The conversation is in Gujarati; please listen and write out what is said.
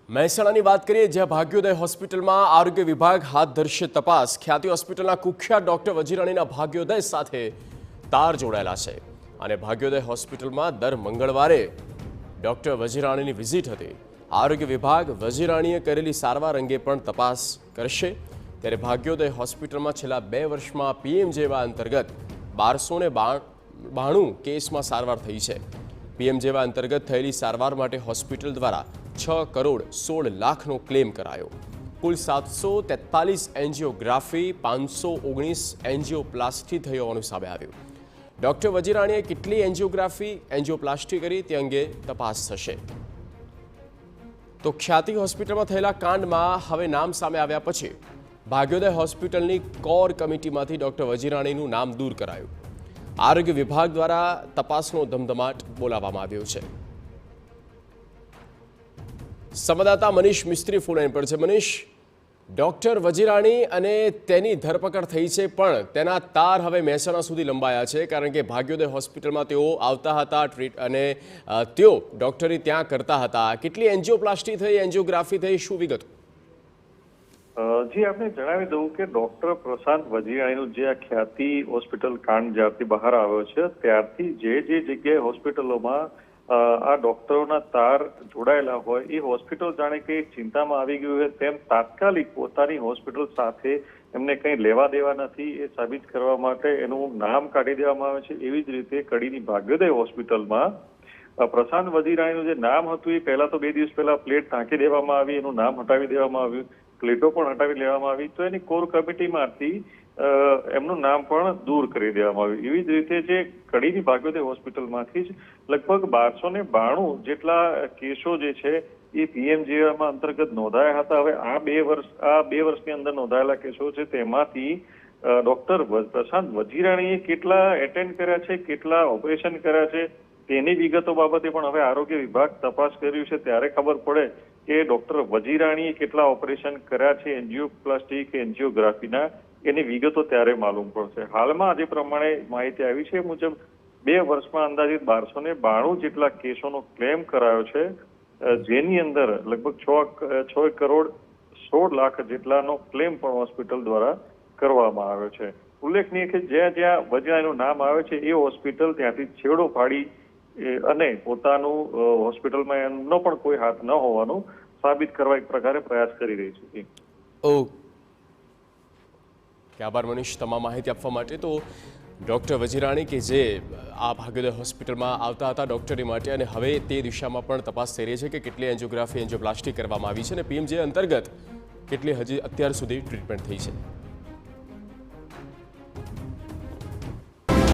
મહેસાણાની વાત કરીએ, જ્યાં ભાગ્યોદય હોસ્પિટલમાં આરોગ્ય વિભાગ હાથ ધરશે તપાસ। ખ્યાતિ હોસ્પિટલના કુખ્યાત ડોક્ટર વજીરાણીના ભાગ્યોદય સાથે તાર જોડાયેલા છે અને ભાગ્યોદય હોસ્પિટલમાં દર મંગળવારે ડોક્ટર વજીરાણીની વિઝિટ હતી। આરોગ્ય વિભાગ વજીરાણીએ કરેલી સારવાર અંગે પણ તપાસ કરશે। ત્યારે ભાગ્યોદય હોસ્પિટલમાં છેલ્લા 2 વર્ષમાં પીએમજેવા અંતર્ગત 1292 કેસમાં સારવાર થઈ છે। પીએમજેવા અંતર્ગત થયેલી સારવાર માટે હોસ્પિટલ દ્વારા 6 કરોડ 16 લાખનો ક્લેમ કરાયો। કુલ 743 એન્જિયોગ્રાફી 519 એન્જિયોપ્લાસ્ટી થઈ હોવાનું સામે આવ્યું। ડોક્ટર વજીરાણીએ કેટલી એન્જિયોપ્લાસ્ટી કરી તે અંગે તપાસ થશે। તો ખ્યાતિ હોસ્પિટલમાં થયેલા કાંડમાં હવે નામ સામે આવ્યા પછી ભાગ્યોદય હોસ્પિટલની કોર કમિટીમાંથી ડોક્ટર વજીરાણીનું નામ દૂર કરાયું। આરોગ્ય વિભાગ દ્વારા તપાસનો ધમધમાટ બોલાવવામાં આવ્યો છે। સંવાદદાતા મનીષ મિસ્ત્રી ફોન લાઈન પર છે। મનીષ, ડોક્ટર વજીરાણી અને તેની ધરપકડ થઈ છે, પણ તેના તાર હવે મહેસાણા સુધી લંબાયા છે, કારણ કે ભાગ્યોદય હોસ્પિટલમાં તેઓ આવતા હતા અને તેઓ ડોક્ટરી ત્યાં કરતા હતા। કેટલી એન્જિયોપ્લાસ્ટી થઈ, એન્જિયોગ્રાફી થઈ, શું વિગત? જી, આપને જણાવી દઉં કે ડોક્ટર પ્રશાંત વજીરાણીનું જે આ ખ્યાતિ હોસ્પિટલ કાંડ જ્યારથી બહાર આવ્યો છે ત્યારથી જે જગ્યાએ હોસ્પિટલોમાં આ ડોક્ટરોના તાર જોડાયેલા હોય એ હોસ્પિટલ જાણે કે ચિંતામાં આવી ગયું હોય તેમ તાત્કાલિક પોતાની હોસ્પિટલ સાથે એમને કંઈ લેવા દેવા નથી એ સાબિત કરવા માટે એનું નામ કાઢી દેવામાં આવે છે। એવી જ રીતે કડીની ભાગ્યોદય હોસ્પિટલમાં પ્રશાંત વજીરાણીનું જે નામ હતું એ પહેલા તો 2 દિવસ પહેલા પ્લેટ ઢાંકી દેવામાં આવી, એનું નામ હટાવી દેવામાં આવ્યું, પ્લેટો પણ હટાવી લેવામાં આવી, તો એની કોર કમિટીમાંથી એમનું નામ પણ દૂર કરી દેવામાં આવ્યું। એવી જ રીતે જે કડીની ભાગ્યોદય હોસ્પિટલમાંથી જ લગભગ 1292 જેટલા કેસો જે છે એ પીએમજેમાં અંતર્ગત નોંધાયા હતા। હવે આ 2 વર્ષની અંદર નોંધાયેલા કેસો છે તેમાંથી ડોક્ટર પ્રશાંત વજીરાણીએ કેટલા એટેન્ડ કર્યા છે, કેટલા ઓપરેશન કર્યા છે તેની વિગતો બાબતે પણ હવે આરોગ્ય વિભાગ તપાસ કર્યું છે, ત્યારે ખબર પડે કે ડોક્ટર વજીરાણીએ કેટલા ઓપરેશન કર્યા છે એન્જિયોપ્લાસ્ટી કે એન્જિયોગ્રાફીના, એની વિગતો ત્યારે માલુમ પડશે। હાલમાં આજે પ્રમાણે માહિતી આવી છે મુજબ 2 વર્ષમાં અંદાજિત 1292 જેટલા કેસોનો ક્લેમ કરાયો છે, જેની અંદર લગભગ 6 કરોડ 16 લાખ જેટલાનો ક્લેમ પણ હોસ્પિટલ દ્વારા કરવામાં આવ્યો છે। ઉલ્લેખનીય કે જ્યાં વજીરાણીનું નામ આવે છે એ હોસ્પિટલ ત્યાંથી છેડો ફાડી અને પોતાનું હોસ્પિટલમાં એમનો પણ કોઈ હાથ ન હોવાનું સાબિત કરવા એક પ્રકારે પ્રયાસ કરી રહી છે। ઓકે, આભાર મનીષ તમામ માહિતી આપવા માટે। તો ડોક્ટર વજીરાણી કે જે આ ભાગ્યોદય હોસ્પિટલમાં આવતા હતા ડોક્ટરી માટે, અને હવે તે દિશામાં પણ તપાસ થઈ રહી છે કે કેટલી એન્જિયોગ્રાફી એન્જિયોપ્લાસ્ટી કરવામાં આવી છે અને પીએમજે અંતર્ગત કેટલી હજી અત્યાર સુધી ટ્રીટમેન્ટ થઈ છે।